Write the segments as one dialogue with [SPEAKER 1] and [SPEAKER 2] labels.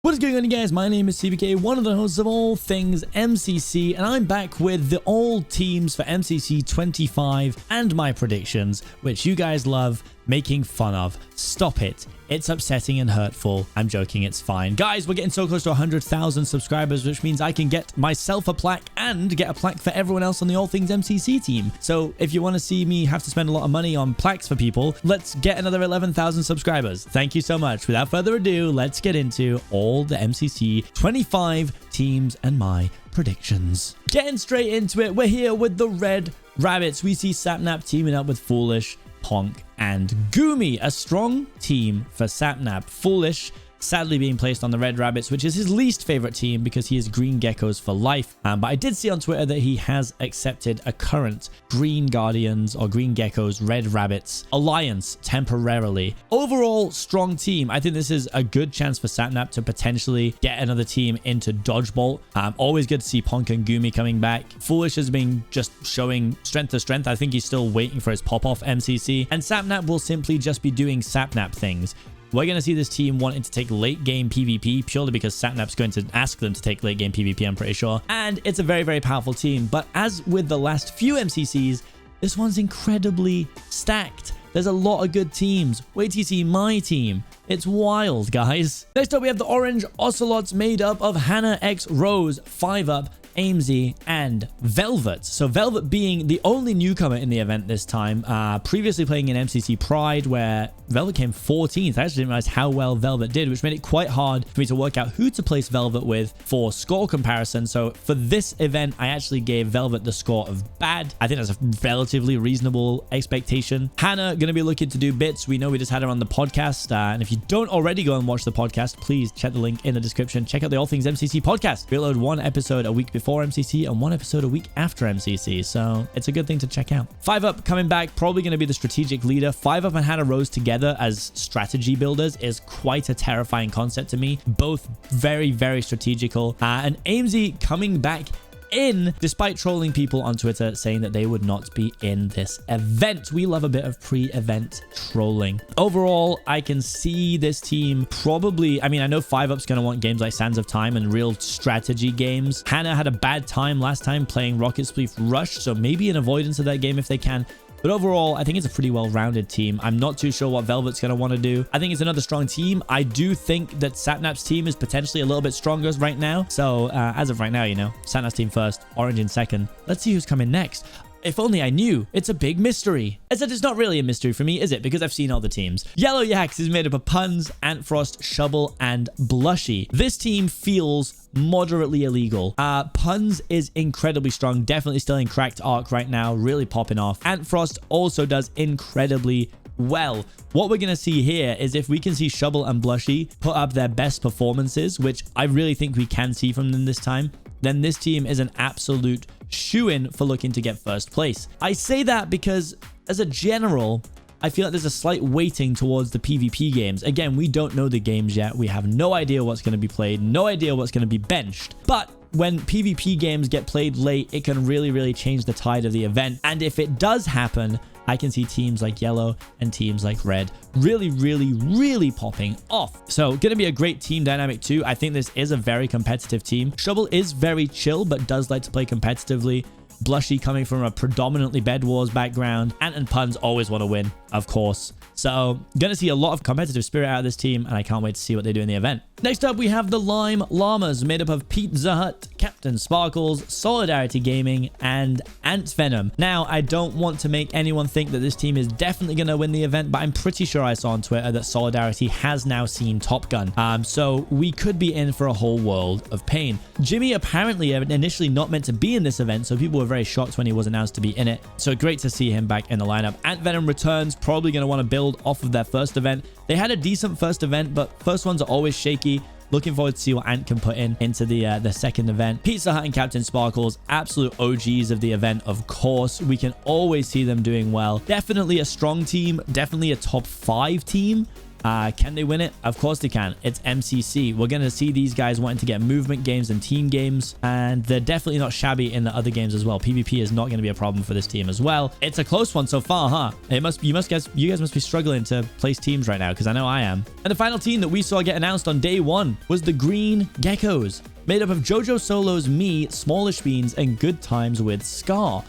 [SPEAKER 1] What is going on, guys? My name is Seapeekay, one of the hosts of all things MCC, and I'm back with the all teams for MCC 25 and my predictions, which you guys love making fun of. Stop it. It's upsetting and hurtful. I'm joking, it's fine. Guys, we're getting so close to 100,000 subscribers, which means I can get myself a plaque and get a plaque for everyone else on the All Things MCC team. So if you want to see me have to spend a lot of money on plaques for people, let's get another 11,000 subscribers. Thank you so much. Without further ado, let's get into all the MCC 25 teams and my predictions. Getting straight into it, we're here with the Red Rabbits. We see Sapnap teaming up with Foolish, Ponk, and Goomy. A strong team for Sapnap. Foolish sadly being placed on the Red Rabbits, which is his least favorite team because he is Green Geckos for life. But I did see on Twitter that he has accepted a current Green Guardians or Green Geckos Red Rabbits alliance temporarily. Overall, strong team. I think this is a good chance for Sapnap to potentially get another team into Dodgeball. Always good to see Ponk and Goomy coming back. Foolish has been just showing strength to strength. I think he's still waiting for his pop-off MCC. And Sapnap will simply just be doing Sapnap things. We're going to see this team wanting to take late game PvP purely because Sapnap's going to ask them to take late game PvP, I'm pretty sure. And it's a very, very powerful team. But as with the last few MCCs, this one's incredibly stacked. There's a lot of good teams. Wait till you see my team. It's wild, guys. Next up, we have the Orangeocelots made up of Hannah X Rose, 5-up, Amesy, and Velvet. So Velvet being the only newcomer in the event this time, previously playing in MCC Pride where Velvet came 14th. I actually didn't realize how well Velvet did, which made it quite hard for me to work out who to place Velvet with for score comparison. So for this event, I actually gave Velvet the score of bad. I think that's a relatively reasonable expectation. Hannah going to be looking to do bits. We know we just had her on the podcast. And if you don't already go and watch the podcast, please check the link in the description. Check out the All Things MCC podcast. We upload one episode a week before MCC and one episode a week after MCC, so it's a good thing to check out. 5-up coming back, probably going to be the strategic leader. 5-up and Hannah Rose together as strategy builders is quite a terrifying concept to me. Both very, very strategical. And Amesy coming back in despite trolling people on Twitter saying that they would not be in this event. We love a bit of pre-event trolling. Overall, I can see this team probably, I know 5-up's going to want games like Sands of Time and real strategy games. Hannah had a bad time last time playing Rocket Spleef Rush, so maybe an avoidance of that game if they can. But overall, I think it's a pretty well-rounded team. I'm not too sure what Velvet's going to want to do. I think it's another strong team. I do think that Sapnap's team is potentially a little bit stronger right now. So as of right now, Sapnap's team first, Orange in second. Let's see who's coming next. If only I knew. It's a big mystery. As it's not really a mystery for me, is it? Because I've seen all the teams. Yellow Yaks is made up of Puns, Antfrost, Shovel, and Blushy. This team feels moderately illegal. Puns is incredibly strong. Definitely still in cracked arc right now. Really popping off. Antfrost also does incredibly well. What we're going to see here is if we can see Shovel and Blushy put up their best performances, which I really think we can see from them this time, then this team is an absolute shoo-in for looking to get first place. I say that because as a general, I feel like there's a slight weighting towards the PvP games. Again, we don't know the games yet. We have no idea what's going to be played, no idea what's going to be benched. But when PvP games get played late, it can really, really change the tide of the event. And if it does happen, I can see teams like Yellow and teams like Red really, really, really popping off. So going to be a great team dynamic too. I think this is a very competitive team. Shovel is very chill, but does like to play competitively. Blushy coming from a predominantly Bed Wars background. Ant and Puns always want to win, of course. So going to see a lot of competitive spirit out of this team, and I can't wait to see what they do in the event. Next up, we have the Llamas, made up of Pizza Hut, Captain Sparkles, Solidarity Gaming, and Ant Venom. Now, I don't want to make anyone think that this team is definitely going to win the event, but I'm pretty sure I saw on Twitter that Solidarity has now seen Top Gun. So we could be in for a whole world of pain. Jimmy apparently initially not meant to be in this event, so people were very shocked when he was announced to be in it. So great to see him back in the lineup. Ant Venom returns, probably going to want to build off of their first event. They had a decent first event, but first ones are always shaky. Looking forward to see what Ant can put into the second event. Pizza Hut and Captain Sparkles, absolute OGs of the event, of course. We can always see them doing well. Definitely a strong team, definitely a top 5 team. Can they win it? Of course they can. It's MCC. We're going to see these guys wanting to get movement games and team games, and they're definitely not shabby in the other games as well. PvP is not going to be a problem for this team as well. It's a close one so far, huh? You guys must be struggling to place teams right now, because I know I am. And the final team that we saw get announced on day one was the Green Geckos, made up of Jojo Solos, me, Smallish Beans, and Good Times with Scar.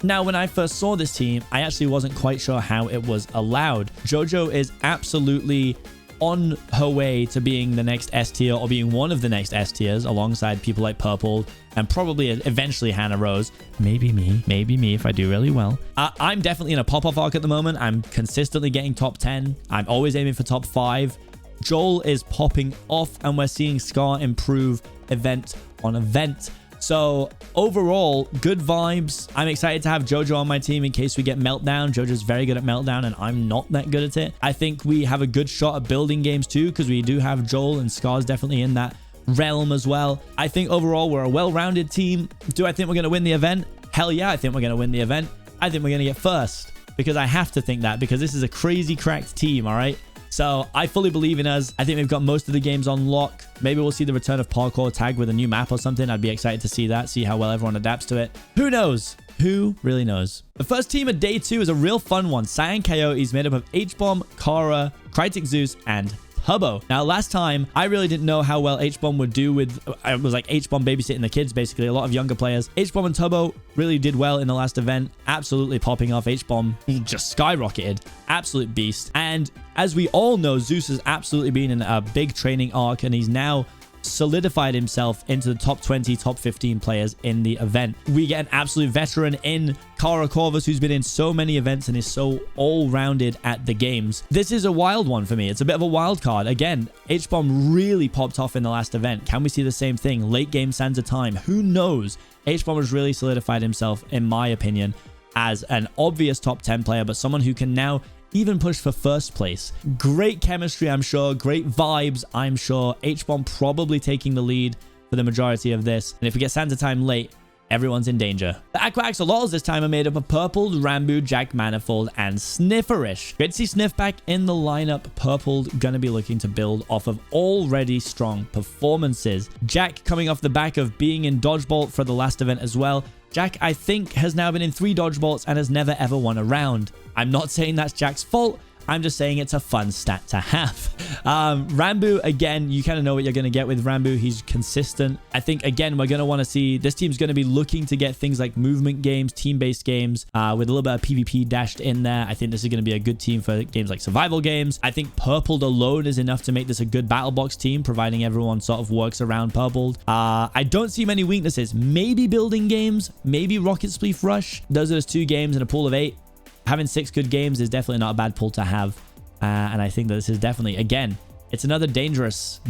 [SPEAKER 1] Now, when I first saw this team, I actually wasn't quite sure how it was allowed. Jojo is absolutely on her way to being the next S tier, or being one of the next S tiers, alongside people like Purple and probably eventually Hannah Rose. Maybe me if I do really well. I'm definitely in a pop-off arc at the moment. I'm consistently getting top 10. I'm always aiming for top 5. Joel is popping off, and we're seeing Scar improve event on event. So overall, good vibes. I'm excited to have Jojo on my team in case we get Meltdown. Jojo's very good at Meltdown, and I'm not that good at it. I think we have a good shot at building games too, because we do have Joel, and Scar's definitely in that realm as well. I think overall, we're a well-rounded team. Do I think we're going to win the event? Hell yeah, I think we're going to win the event. I think we're going to get first, because I have to think that, because this is a crazy cracked team, all right? So I fully believe in us. I think we've got most of the games on lock. Maybe we'll see the return of Parkour tag with a new map or something. I'd be excited to see that, see how well everyone adapts to it. Who knows? Who really knows? The first team of day 2 is a real fun one. Cyan KO is made up of H-Bomb, Kara, Crytic Zeus, and Turbo. Now, last time, I really didn't know how well H-Bomb would do with... It was like H-Bomb babysitting the kids, basically. A lot of younger players. H-Bomb and Turbo really did well in the last event. Absolutely popping off. H-Bomb just skyrocketed. Absolute beast. And as we all know, Zeus has absolutely been in a big training arc, and he's now solidified himself into the top 20, top 15 players in the event. We get an absolute veteran in Kara Corvus, who's been in so many events and is so all-rounded at the games. This is a wild one for me. It's a bit of a wild card. Again, H-Bomb really popped off in the last event. Can we see the same thing? Late game Sands of Time. Who knows? H-Bomb has really solidified himself, in my opinion, as an obvious top 10 player, but someone who can now even push for first place. Great chemistry, I'm sure. Great vibes, I'm sure. H-Bomb probably taking the lead for the majority of this. And if we get Santa Time late, everyone's in danger. The Aqua Axolotls this time are made up of Purple, Rambo, Jack Manifold, and Snifferish. Great to see Sniff back in the lineup. Purple gonna be looking to build off of already strong performances. Jack coming off the back of being in Dodgeball for the last event as well. Jack, I think, has now been in 3 dodgeballs and has never ever won a round. I'm not saying that's Jack's fault. I'm just saying it's a fun stat to have. Rambo, again, you kind of know what you're going to get with Rambo. He's consistent. I think, again, we're going to want to see... This team's going to be looking to get things like movement games, team-based games, with a little bit of PvP dashed in there. I think this is going to be a good team for games like survival games. I think Purpled alone is enough to make this a good battle box team, providing everyone sort of works around Purpled. I don't see many weaknesses. Maybe building games, maybe Rocket Spleef Rush. Those are just 2 games in a pool of 8. Having 6 good games is definitely not a bad pool to have. And I think that this is definitely, again, it's another dangerous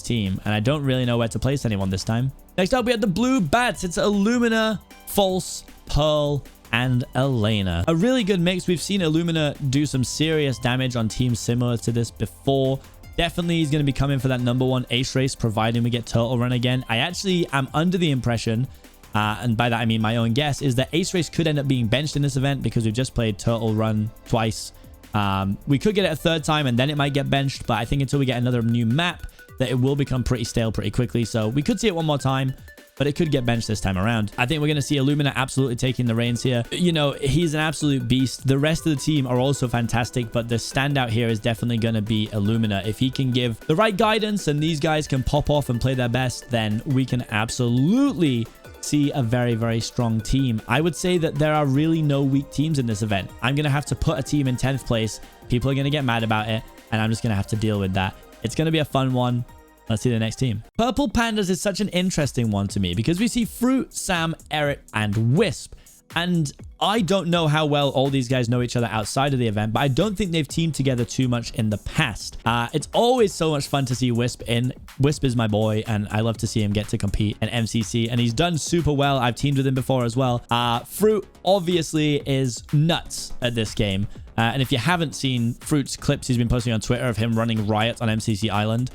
[SPEAKER 1] team. And I don't really know where to place anyone this time. Next up, we have the Bluebats. It's Illumina, False, Pearl, and Elena. A really good mix. We've seen Illumina do some serious damage on teams similar to this before. Definitely he's going to be coming for that #1 ace race, providing we get Turtle Run again. I actually am under the impression... and by that, I mean my own guess, is that Ace Race could end up being benched in this event because we've just played Turtle Run twice. We could get it a 3rd time and then it might get benched, but I think until we get another new map, that it will become pretty stale pretty quickly. So we could see it one more time, but it could get benched this time around. I think we're going to see Illumina absolutely taking the reins here. You know, he's an absolute beast. The rest of the team are also fantastic, but the standout here is definitely going to be Illumina. If he can give the right guidance and these guys can pop off and play their best, then we can absolutely... see a very, very strong team. I would say that there are really no weak teams in this event. I'm going to have to put a team in 10th place. People are going to get mad about it, and I'm just going to have to deal with that. It's going to be a fun one. Let's see the next team. Purple Pandas is such an interesting one to me because we see Fruit, Sam, Eric, and Wisp. And I don't know how well all these guys know each other outside of the event, but I don't think they've teamed together too much in the past. It's always so much fun to see Wisp in. Wisp is my boy, and I love to see him get to compete in MCC, and he's done super well. I've teamed with him before as well. Fruit obviously is nuts at this game. And if you haven't seen Fruit's clips he's been posting on Twitter of him running riot on MCC Island,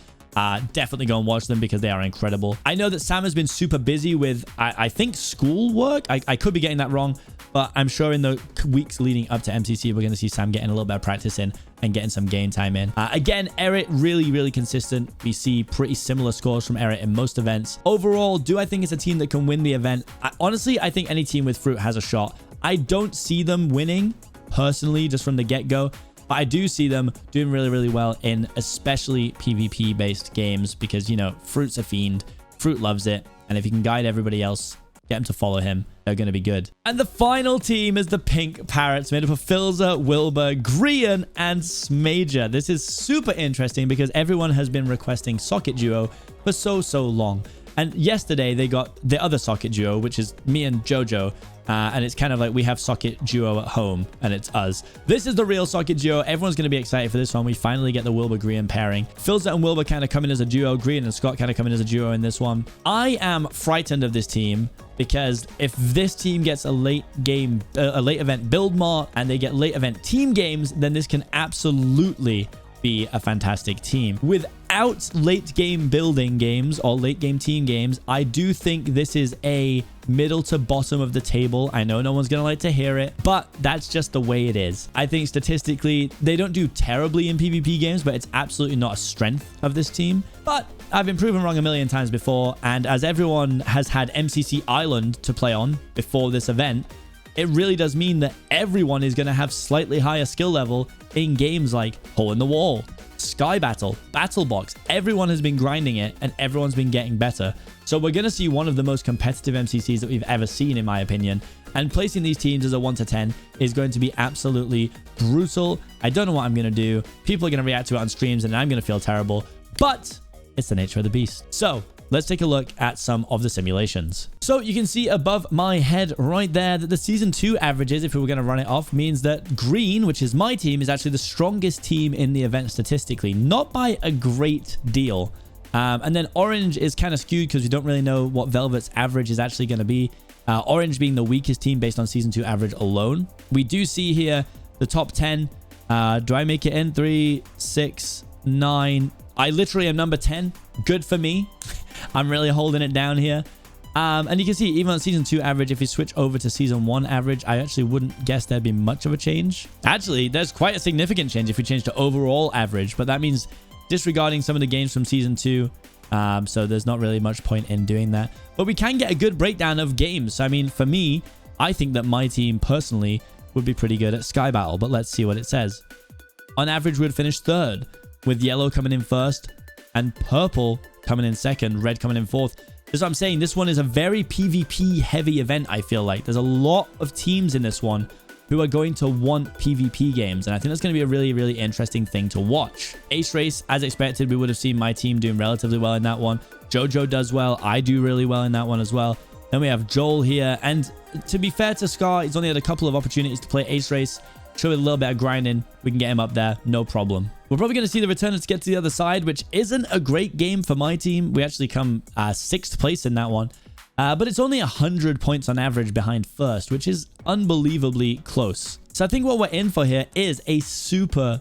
[SPEAKER 1] definitely go and watch them because they are incredible. I know that Sam has been super busy with, I think, school work. I could be getting that wrong, but I'm sure in the weeks leading up to MCC, we're going to see Sam getting a little bit of practice in. and getting some game time in. Again, Eret really consistent. We see pretty similar scores from Eret in most events. Overall, do I think it's a team that can win the event? Honestly, I think any team with fruit has a shot. I don't see them winning personally just from the get-go, but I do see them doing really well in especially PvP based games because, you know, fruit's a fiend. Fruit loves it, and if you can guide everybody else, get them to follow him, they're going to be good. And the final team is the Pink Parrots, made up of Filza, Wilbur, Grian, and Smager. This is super interesting because everyone has been requesting Socket Duo for so long. And yesterday they got the other Socket Duo, which is me and Jojo. And it's kind of like we have Socket Duo at home and it's us. This is the real Socket Duo. Everyone's going to be excited for this one. We finally get the Wilbur Grian pairing. Filza and Wilbur kind of come in as a duo. Grian and Scott kind of come in as a duo in this one. I am frightened of this team because if this team gets a late event build mart and they get late event team games, then this can absolutely be a fantastic team. Without late game building games or late game team games, I do think this is a middle to bottom of the table. I know no one's gonna like to hear it, but that's just the way it is. I think statistically they don't do terribly in PvP games, but it's absolutely not a strength of this team. But I've been proven wrong a million times before, and as everyone has had MCC Island to play on before this event, it really does mean that everyone is going to have slightly higher skill level in games like Hole in the Wall, Sky Battle, Battle Box. Everyone has been grinding it and everyone's been getting better. So we're going to see one of the most competitive MCCs that we've ever seen, in my opinion. And placing these teams as a 1 to 10 is going to be absolutely brutal. I don't know what I'm going to do. People are going to react to it on streams and I'm going to feel terrible. But it's the nature of the beast. So let's take a look at some of the simulations. So you can see above my head right there that the Season 2 averages, if we were going to run it off, means that Green, which is my team, is actually the strongest team in the event statistically. Not by a great deal. And then Orange is kind of skewed because we don't really know what Velvet's average is actually going to be. Orange being the weakest team based on Season 2 average alone. We do see here the top 10. Do I make it in? 3, 6, 9. I literally am number 10. Good for me. I'm really holding it down here. And you can see even on Season 2 average, if you switch over to Season 1 average, I actually wouldn't guess there'd be much of a change. Actually, there's quite a significant change if we change to overall average, but that means disregarding some of the games from Season 2. So there's not really much point in doing that. But we can get a good breakdown of games. So, I mean, for me, I think that my team personally would be pretty good at Sky Battle, but let's see what it says. On average, we'd finish 3rd, with yellow coming in 1st and purple coming in 2nd, red coming in 4th. That's what I'm saying. This one is a very PvP heavy event, I feel like. There's a lot of teams in this one who are going to want PvP games, and I think that's going to be a really interesting thing to watch. Ace Race, as expected, we would have seen my team doing relatively well in that one. Jojo does well. I do really well in that one as well. Then we have Joel here, and to be fair to Scar, he's only had a couple of opportunities to play Ace Race. Show it a little bit of grinding, we can get him up there, no problem. We're probably going to see the returners get to the other side, which isn't a great game for my team. We actually come 6th place in that one. But it's only 100 points on average behind 1st, which is unbelievably close. So I think what we're in for here is a super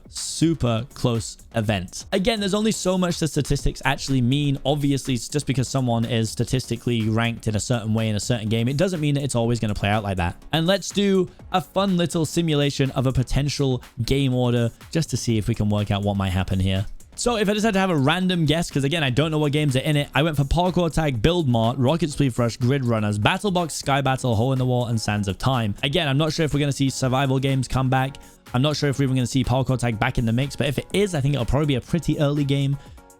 [SPEAKER 1] close event. Again, there's only so much the statistics actually mean. Obviously, it's just because someone is statistically ranked in a certain way in a certain game, it doesn't mean that it's always going to play out like that. And let's do a fun little simulation of a potential game order just to see if we can work out what might happen here. So if I just had to have a random guess, because again, I don't know what games are in it, I went for Parkour Tag, Build Mart, Rocket Spleef Rush, Grid Runners, Battle Box, Sky Battle, Hole in the Wall, and Sands of Time. Again, I'm not sure if we're going to see survival games come back. I'm not sure if we're even going to see Parkour Tag back in the mix, but if it is, I think it'll probably be a pretty early game.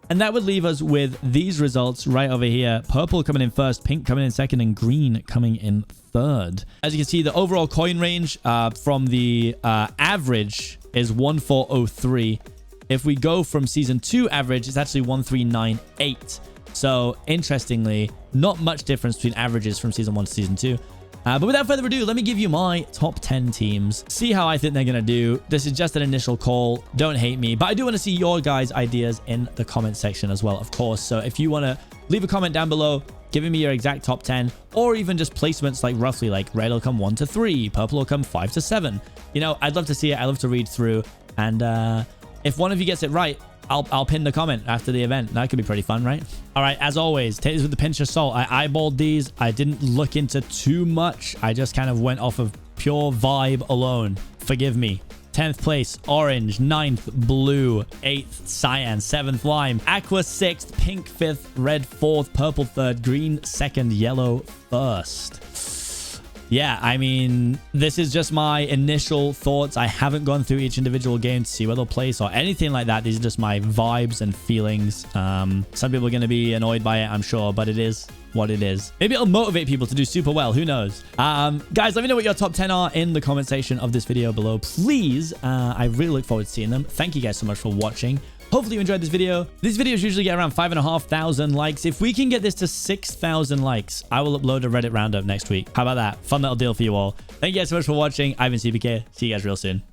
[SPEAKER 1] And that would leave us with these results right over here. Purple coming in 1st, pink coming in 2nd, and green coming in 3rd. As you can see, the overall coin range from the average is 1403. If we go from Season 2 average, it's actually 1398. So, interestingly, not much difference between averages from Season 1 to Season 2. But without further ado, let me give you my top 10 teams. See how I think they're going to do. This is just an initial call. Don't hate me. But I do want to see your guys' ideas in the comment section as well, of course. So, if you want to leave a comment down below, giving me your exact top 10, or even just placements like roughly like red will come 1 to 3, purple will come 5 to 7. You know, I'd love to see it. I'd love to read through. And, if one of you gets it right, I'll pin the comment after the event. That could be pretty fun, right? All right, as always, take this with a pinch of salt. I eyeballed these. I didn't look into too much. I just kind of went off of pure vibe alone. Forgive me. 10th place, Orange. 9th, Blue. 8th, Cyan. 7th, Lime. Aqua 6th, Pink 5th, Red 4th, Purple 3rd, Green 2nd, Yellow 1st. Yeah, I mean, this is just my initial thoughts. I haven't gone through each individual game to see where they'll place or anything like that. These are just my vibes and feelings. Some people are going to be annoyed by it, I'm sure, but it is what it is. Maybe it'll motivate people to do super well. Who knows? Guys, let me know what your top 10 are in the comment section of this video below, please. I really look forward to seeing them. Thank you guys so much for watching. Hopefully you enjoyed this video. These videos usually get around 5,500 likes. If we can get this to 6,000 likes, I will upload a Reddit roundup next week. How about that? Fun little deal for you all. Thank you guys so much for watching. I've been Seapeekay. See you guys real soon.